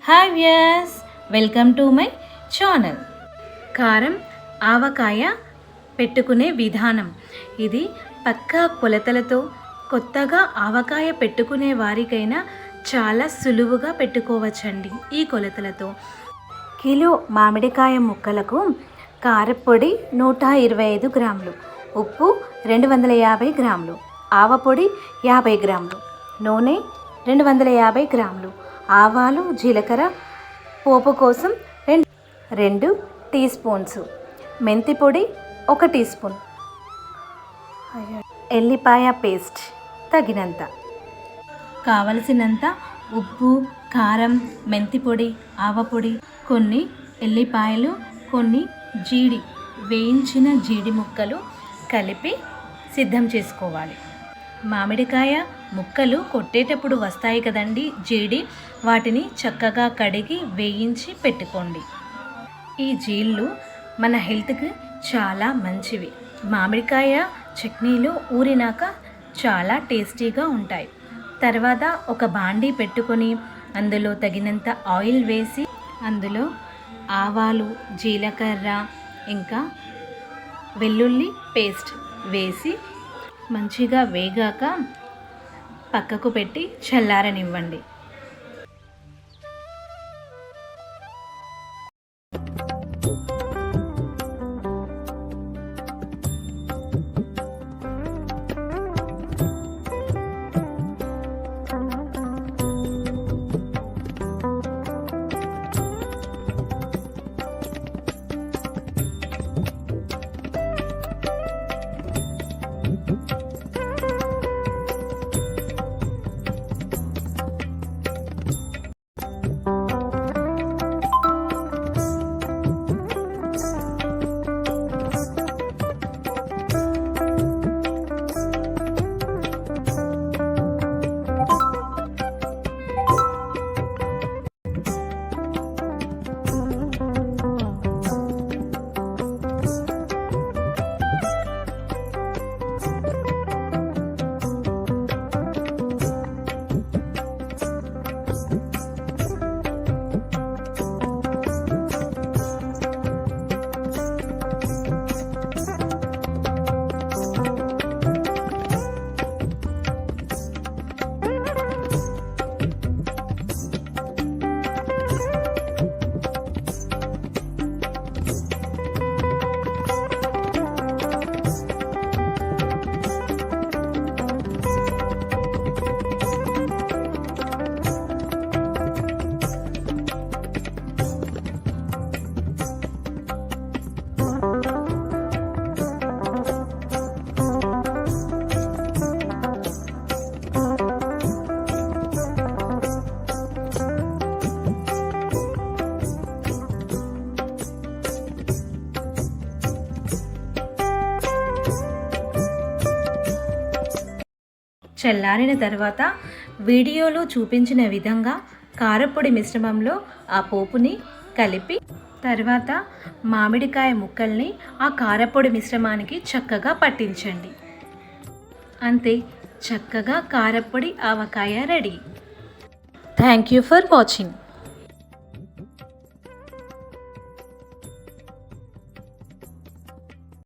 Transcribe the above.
Hi viewers, welcome to my channel. కారం ఆవకాయ పెట్టుకునే విధానం. ఇది పక్కా కొలతలతో కొత్తగా ఆవకాయ పెట్టుకునే వారికైనా చాలా సులువుగా పెట్టుకోవచ్చండి. ఈ కొలతలతో కిలో మామిడికాయ ముక్కలకు కారపొడి 125 గ్రాములు, ఉప్పు 250 గ్రాములు, ఆవపొడి 50 గ్రాములు, నూనె 250 గ్రాములు, ఆవాలు జీలకర్ర పోపు కోసం 2 టీ స్పూన్స్, మెంతి పొడి 1 టీ స్పూన్, ఎల్లిపాయ పేస్ట్ తగినంత, కావలసినంత ఉప్పు, కారం, మెంతి పొడి, ఆవపొడి, కొన్ని ఎల్లిపాయలు, కొన్ని వేయించిన జీడి ముక్కలు కలిపి సిద్ధం చేసుకోవాలి. మామిడికాయ ముక్కలు కొట్టేటప్పుడు వస్తాయి కదండి జీడి, వాటిని చక్కగా కడిగి వేయించి పెట్టుకోండి. ఈ జీళ్ళు మన హెల్త్కి చాలా మంచివి. మామిడికాయ చట్నీలు ఊరినాక చాలా టేస్టీగా ఉంటాయి. తర్వాత ఒక బాండీ పెట్టుకొని అందులో తగినంత ఆయిల్ వేసి అందులో ఆవాలు, జీలకర్ర, ఇంకా వెల్లుల్లి పేస్ట్ వేసి మంచిగా వేగాక పక్కకు పెట్టి చల్లారనివ్వండి. చల్లారిన తర్వాత వీడియోలో చూపించిన విధంగా కారపొడి మిశ్రమంలో ఆ పోపుని కలిపి తర్వాత మామిడికాయ ముక్కల్ని ఆ కారపొడి మిశ్రమానికి చక్కగా పట్టించండి. అంతే, చక్కగా కారపొడి ఆవకాయ ready. Thank you for watching.